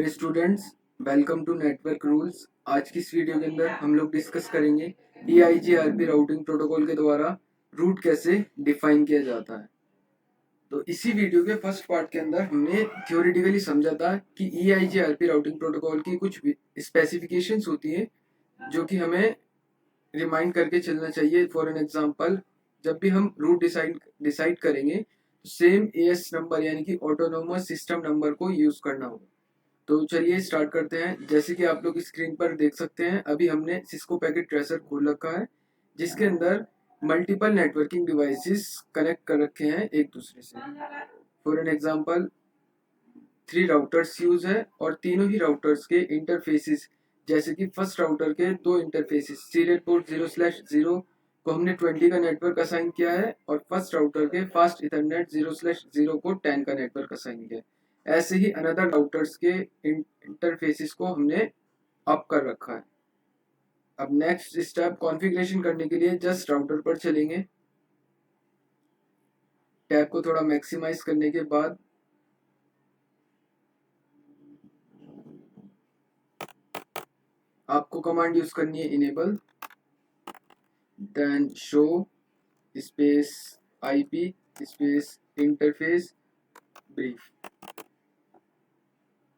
Students, welcome to network rules. आज की इस वीडियो के अंदर हम लोग डिस्कस करेंगे EIGRP राउटिंग प्रोटोकॉल के द्वारा रूट कैसे डिफाइन किया जाता है। तो इसी वीडियो के फर्स्ट पार्ट के अंदर हमने थ्योरेटिकली समझा था कि EIGRP राउटिंग प्रोटोकॉल की कुछ स्पेसिफिकेशंस होती हैं जो कि हमें रिमाइंड करके चलना चाहिए। फॉर एन एग्जांपल, जब भी हम रूट डिसाइड करेंगे तो सेम AS नंबर यानी कि ऑटोनोमस सिस्टम नंबर को यूज करना होगा। तो चलिए स्टार्ट करते हैं। जैसे कि आप लोग स्क्रीन पर देख सकते हैं, अभी हमने सिस्को पैकेट ट्रेसर खोल रखा है जिसके अंदर मल्टीपल नेटवर्किंग डिवाइसेस कनेक्ट कर रखे हैं एक दूसरे से। For an example, 3 routers use है और तीनों ही राउटर्स के इंटरफेसेस, जैसे कि फर्स्ट राउटर के दो इंटरफेसेस सीरियल पोर्ट 0/0 को हमने 20 का नेटवर्क असाइन किया है और फर्स्ट राउटर के फास्ट इथरनेट 0/0 को 10 का नेटवर्क असाइन किया है। ऐसे ही अनदर राउटर्स के इंटरफेसेस को हमने अप कर रखा है। अब नेक्स्ट स्टेप कॉन्फ़िगरेशन करने के लिए जस्ट राउटर पर चलेंगे। टैब को थोड़ा मैक्सिमाइज करने के बाद आपको कमांड यूज करनी है enable, then show space IP space interface brief.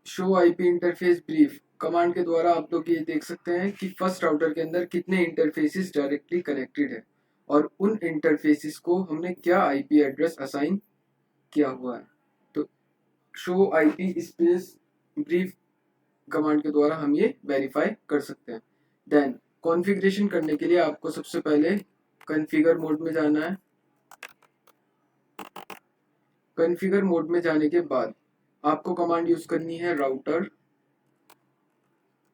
Show IP interface brief command के द्वारा आप लोग ये देख सकते हैं कि फर्स्ट राउटर के अंदर कितने इंटरफेसेस डायरेक्टली कनेक्टेड है और उन इंटरफेसेस को हमने क्या IP एड्रेस असाइन किया हुआ है। तो show IP space brief command के द्वारा हम ये वेरीफाई कर सकते हैं। देन कॉन्फ़िगरेशन करने के लिए आपको सबसे पहले कॉन्फ़िगर मोड में जाना है। कॉन्फ़िगर मोड में जाने के बाद आपको कमांड यूज करनी है राउटर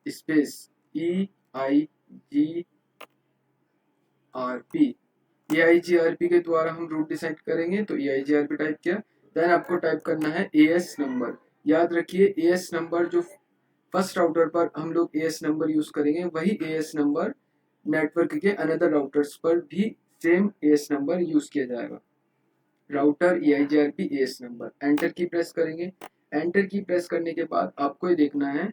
स्पेस EIGRP। EIGRP के द्वारा हम रूट डिसाइड करेंगे, तो EIGRP टाइप किया। देन आपको टाइप करना है AS नंबर। याद रखिए AS नंबर जो फर्स्ट राउटर पर हम लोग AS नंबर यूज करेंगे, वही AS नंबर नेटवर्क के अनदर राउटर्स पर भी सेम AS नंबर यूज किया जाएगा। Router EIGRP AS number, enter की प्रेस करेंगे। एंटर की प्रेस करने के बाद आपको ये देखना है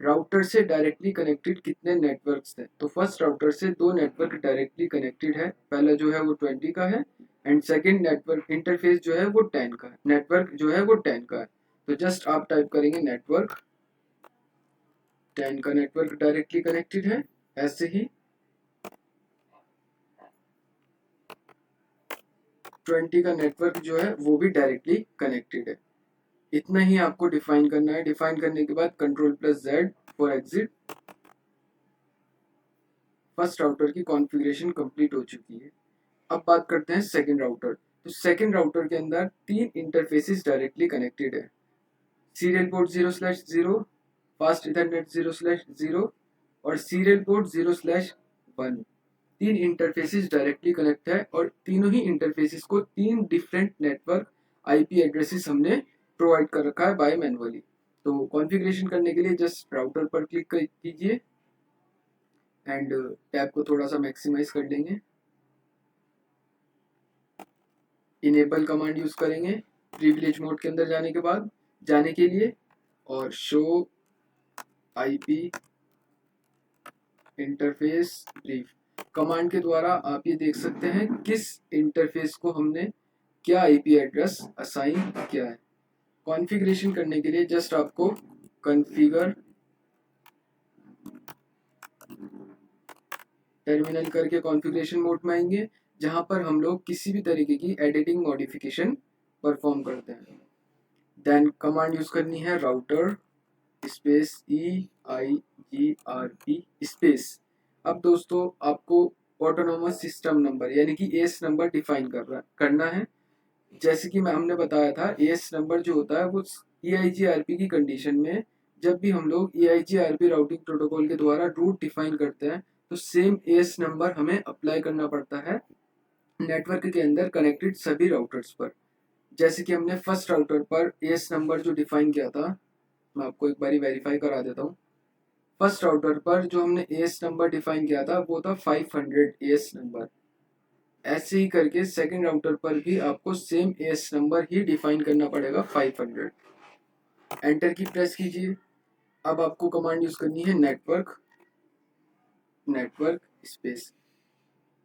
राउटर से डायरेक्टली कनेक्टेड कितने नेटवर्क्स हैं। तो फर्स्ट राउटर से दो नेटवर्क डायरेक्टली कनेक्टेड है। पहला जो है वो 20 का है एंड सेकंड नेटवर्क इंटरफेस जो है वो 10 का है। नेटवर्क जो है वो 10 का है। तो जस्ट आप टाइप करेंगे नेटवर्क 10 का नेटवर्क डायरेक्टली कनेक्टेड है। ऐसे ही 20 का नेटवर्क जो है वो भी डायरेक्टली कनेक्टेड है। इतना ही आपको डिफाइन करना है। डिफाइन करने के बाद Ctrl+Z for exit. First router की कॉन्फ़िगरेशन कंप्लीट हो चुकी है। अब बात करते हैं सेकंड राउटर। तो सेकंड राउटर के अंदर तीन इंटरफेसेस डायरेक्टली कनेक्टेड है। सीरियल पोर्ट 0/0, फास्ट इथरनेट 0/0 और सीरियल पोर्ट 0/1। तीन इंटरफेसेस डायरेक्टली कनेक्ट है और तीनों ही इंटरफेसेस को तीन डिफरेंट नेटवर्क IP एड्रेसेस हमने प्रोवाइड कर रखा है बाय मैनुअली। तो कॉन्फ़िगरेशन करने के लिए जस्ट राउटर पर क्लिक कीजिए एंड टैब को थोड़ा सा मैक्सिमाइज कर देंगे। इनेबल कमांड यूज करेंगे प्रिविलेज मोड के अंदर जाने के लिए और show IP interface brief command के द्वारा आप ये देख सकते हैं किस इंटरफेस को हमने क्या IP एड्रेस असाइन किया है। कॉन्फ़िगरेशन करने के लिए जस्ट आपको कॉन्फ़िगर टर्मिनल करके कॉन्फ़िगरेशन मोड में आएंगे, जहां पर हम लोग किसी भी तरीके की एडिटिंग मॉडिफिकेशन परफॉर्म करते हैं। देन कमांड यूज करनी है राउटर स्पेस EIGRP स्पेस। अब दोस्तों आपको ऑटोनोमस सिस्टम नंबर यानी कि AS नंबर डिफाइन करना है। जैसे कि हमने बताया था, AS नंबर जो होता है वो EIGRP की कंडीशन में जब भी हम लोग EIGRP राउटिंग प्रोटोकॉल के द्वारा रूट डिफाइन करते हैं तो सेम AS नंबर हमें अप्लाई करना पड़ता है नेटवर्क के अंदर कनेक्टेड सभी राउटर्स पर। जैसे कि हमने फर्स्ट राउटर पर AS नंबर जो डिफाइन किया था, मैं आपको एक बारी वेरीफाई करा देता हूँ। फर्स्ट राउटर पर जो हमने AS नंबर डिफाइन किया था वो था 500 AS नंबर। ऐसे ही करके सेकंड राउटर पर भी आपको सेम AS नंबर ही डिफाइन करना पड़ेगा 500। एंटर की प्रेस कीजिए। अब आपको कमांड यूज करनी है नेटवर्क स्पेस।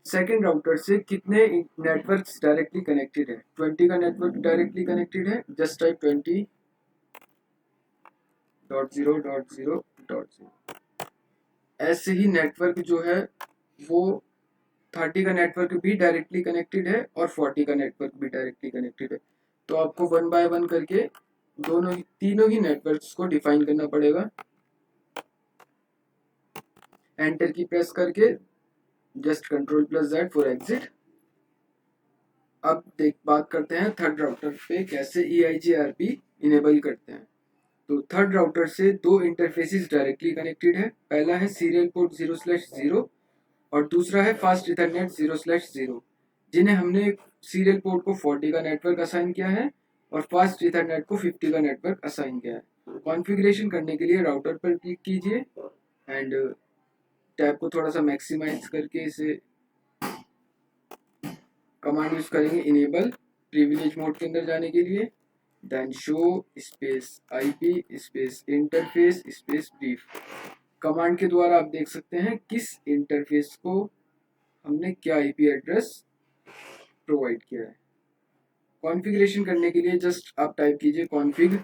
सेकेंड राउटर से कितने नेटवर्क्स डायरेक्टली कनेक्टेड है? 20 का नेटवर्क डायरेक्टली कनेक्टेड है, जस्ट टाइप 20.0.0.0। ऐसे ही नेटवर्क जो है वो 30 का नेटवर्क भी डायरेक्टली कनेक्टेड है और 40 का नेटवर्क भी डायरेक्टली कनेक्टेड है। तो आपको वन बाय वन करके तीनों ही नेटवर्क्स को डिफाइन करना पड़ेगा। एंटर की प्रेस करके जस्ट Ctrl+Z फॉर एग्जिट। अब बात करते हैं थर्ड राउटर पे कैसे EIGRP इनेबल करते हैं। तो थर्ड राउटर से दो इंटरफेसेस डायरेक्टली कनेक्टेड है। पहला है सीरियल पोर्ट 0/0 और दूसरा है फास्ट इथरनेट 0/0, जिन्हें हमने सीरियल पोर्ट को 40 का नेटवर्क असाइन किया है और फास्ट इथरनेट को 50 का नेटवर्क असाइन किया है। कॉन्फ़िगरेशन करने के लिए राउटर पर क्लिक कीजिए एंड टैब को थोड़ा सा मैक्सिमाइज करके इसे कमांड यूज करेंगे इनेबल प्रिविलेज मोड के अंदर जाने के लिए। Then show space IP space interface space brief. Command के द्वारा आप देख सकते हैं किस इंटरफेस को हमने क्या IP एड्रेस प्रोवाइड किया है। कॉन्फ़िगरेशन करने के लिए जस्ट आप टाइप कीजिए कॉन्फ़िग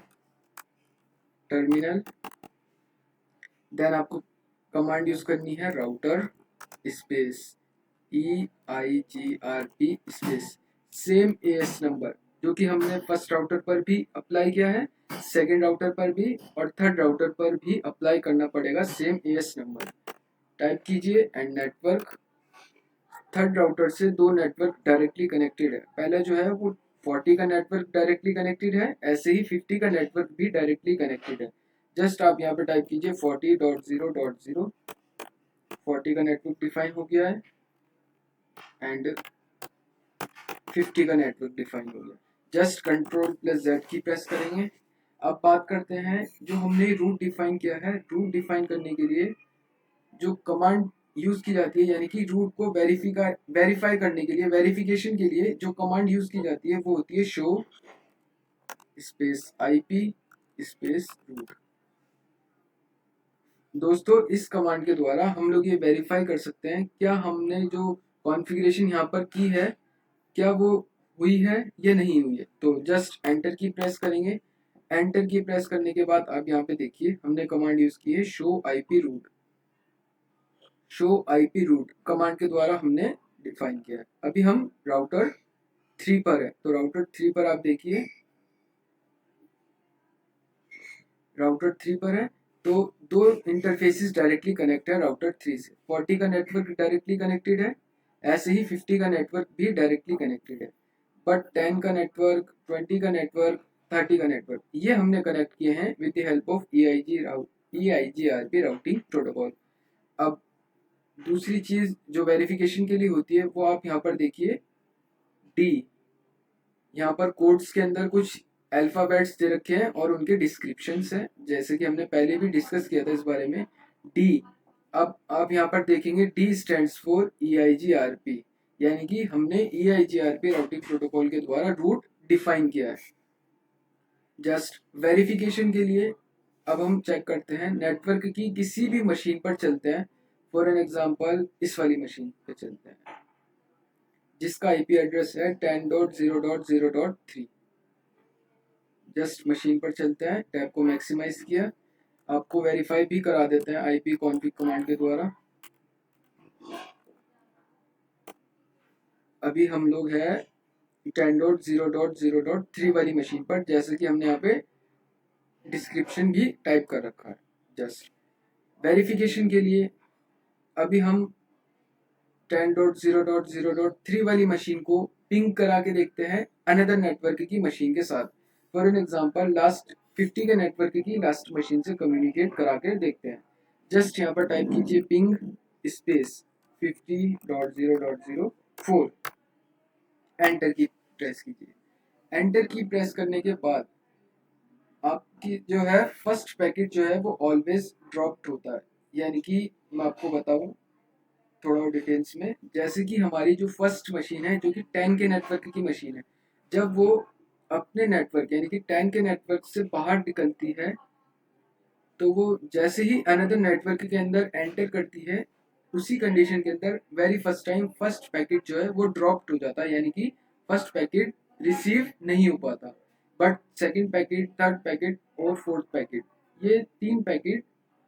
टर्मिनल। देन आपको कमांड यूज करनी है router space EIGRP space same AS number जो कि हमने फर्स्ट राउटर पर भी अप्लाई किया है, सेकेंड राउटर पर भी और थर्ड राउटर पर भी अप्लाई करना पड़ेगा सेम AS नंबर। टाइप कीजिए एंड नेटवर्क। थर्ड राउटर से दो नेटवर्क डायरेक्टली कनेक्टेड है। पहला जो है वो 40 का नेटवर्क डायरेक्टली कनेक्टेड है, ऐसे ही 50 का नेटवर्क भी डायरेक्टली कनेक्टेड है। जस्ट आप यहाँ पे टाइप कीजिए 40.0.0। 40 का नेटवर्क डिफाइन हो गया है एंड 50 का नेटवर्क डिफाइन हो गया। जस्ट Ctrl+Z की प्रेस करेंगे। अब बात करते हैं जो हमने रूट डिफाइन किया है। रूट डिफाइन करने के लिए जो कमांड यूज की जाती है, यानी कि रूट को वेरीफाई करने के लिए, वेरिफिकेशन के लिए जो कमांड यूज की जाती है वो होती है show space IP space route. दोस्तों इस कमांड के द्वारा हम लोग ये वेरीफाई कर सकते हैं क्या हमने जो कॉन्फ़िगरेशन यहाँ पर की है क्या वो हुई है या नहीं हुई है। तो जस्ट एंटर की प्रेस करेंगे। एंटर की प्रेस करने के बाद आप यहाँ पे देखिए हमने कमांड यूज की है show IP route. Show IP route command के द्वारा हमने डिफाइन किया है। अभी हम राउटर 3 पर है, तो राउटर 3 पर आप देखिए राउटर 3 पर है तो दो इंटरफेसेस डायरेक्टली कनेक्ट है राउटर 3 से। 40 का नेटवर्क डायरेक्टली कनेक्टेड है, ऐसे ही 50 का नेटवर्क भी डायरेक्टली कनेक्टेड है। बट 10 का नेटवर्क, 20 का नेटवर्क, 30 का नेटवर्क ये हमने कनेक्ट किए हैं with the help of EIGRP routing protocol. अब दूसरी चीज जो वेरिफिकेशन के लिए होती है वो आप यहाँ पर देखिए D। यहाँ पर कोड्स के अंदर कुछ अल्फाबेट्स दे रखे हैं और उनके डिस्क्रिप्शंस हैं, जैसे कि हमने पहले भी डिस्कस किया था इस बारे में। D। अब आप यहाँ पर देखेंगे D स्टैंड्स फॉर EIGRP, यानी कि हमने EIGRP राउटिंग प्रोटोकॉल के द्वारा रूट डिफाइन किया है। जस्ट वेरिफिकेशन के लिए अब हम चेक करते हैं नेटवर्क की किसी भी मशीन पर चलते हैं। फॉर एन एग्जांपल इस वाली मशीन पे चलते हैं जिसका IP एड्रेस है 10.0.0.3। जस्ट मशीन पर चलते हैं, टैब को मैक्सिमाइज किया। आपको वेरीफाई भी करा देते हैं IP कॉन्फिग कमांड के द्वारा। अभी हम लोग है 10.0.0.3 वाली मशीन पर, जैसे कि हमने यहाँ पे डिस्क्रिप्शन भी टाइप कर रखा है। जस्ट वेरिफिकेशन के लिए अभी हम 10.0.0.3 वाली मशीन को पिंग करा के देखते हैं अनदर नेटवर्क की मशीन के साथ। फॉर एन एग्जांपल लास्ट 50 के नेटवर्क की लास्ट मशीन से कम्युनिकेट करा के देखते हैं। जस्ट यहाँ पर टाइप कीजिए पिंग स्पेस 50.0.0.4। एंटर की प्रेस कीजिए। एंटर की प्रेस करने के बाद आपकी जो है फर्स्ट पैकेट जो है वो ऑलवेज ड्रॉप्ड होता है। यानी कि मैं आपको बताऊं थोड़ा और डिटेल्स में, जैसे कि हमारी जो फर्स्ट मशीन है जो कि 10 के नेटवर्क की मशीन है, जब वो अपने नेटवर्क यानी कि 10 के नेटवर्क से बाहर निकलती है तो वो जैसे ही अनदर नेटवर्क के अंदर एंटर करती है, उसी कंडीशन के अंदर very first time first packet जो है वो ड्रॉप्ड हो जाता है, यानी कि फर्स्ट पैकेट रिसीव नहीं हो पाता। But second packet, third packet और फोर्थ पैकेट, ये 3 पैकेट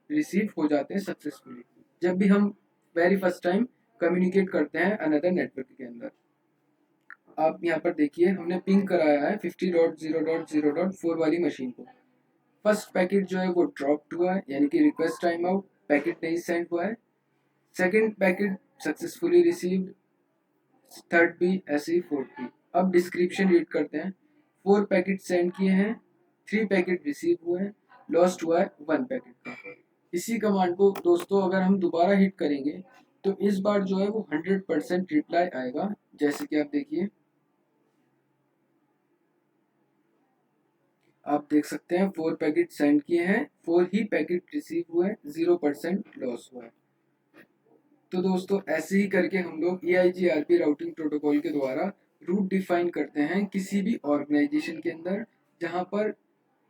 रिसीव हो जाते हैं सक्सेसफुली जब भी हम वेरी फर्स्ट टाइम कम्युनिकेट करते हैं अनदर नेटवर्क के अंदर। आप यहाँ पर देखिए हमने पिंग कराया है 50.0.0.4 वाली मशीन को। फर्स्ट पैकेट जो है वो ड्रॉप हुआ है, यानी कि रिक्वेस्ट टाइम आउट, पैकेट नहीं सेंड हुआ है। Second packet successfully received, third भी ऐसे ही, फोर्थ भी। अब डिस्क्रिप्शन रीड करते हैं। 4 पैकेट सेंड किए हैं, 3 पैकेट रिसीव हुए हैं, लॉस्ट हुआ है 1 पैकेट का। इसी कमांड को दोस्तों अगर हम दोबारा हिट करेंगे तो इस बार जो है वो 100% रिप्लाई आएगा, जैसे कि आप देखिए, आप देख सकते हैं 4 पैकेट सेंड किए हैं, 4 ही पैकेट रिसीव हुए हैं, 0% लॉस हुआ है। तो दोस्तों ऐसे ही करके हम लोग EIGRP राउटिंग प्रोटोकॉल के द्वारा रूट डिफाइन करते हैं किसी भी ऑर्गेनाइजेशन के अंदर, जहां पर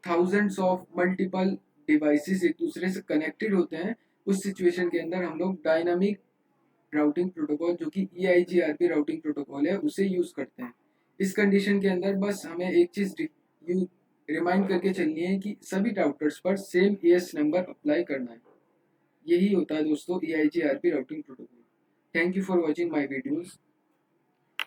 थाउजेंड्स ऑफ मल्टीपल डिवाइसेस एक दूसरे से कनेक्टेड होते हैं। उस सिचुएशन के अंदर हम लोग डायनामिक राउटिंग प्रोटोकॉल, जो कि EIGRP राउटिंग प्रोटोकॉल है, उसे यूज करते हैं। इस कंडीशन के अंदर बस हमें एक चीज रिमाइंड करके चलनी है कि सभी राउटर्स पर सेम ES नंबर अप्लाई करना है। यही होता है दोस्तों EIGRP routing protocol. Thank you for watching my videos.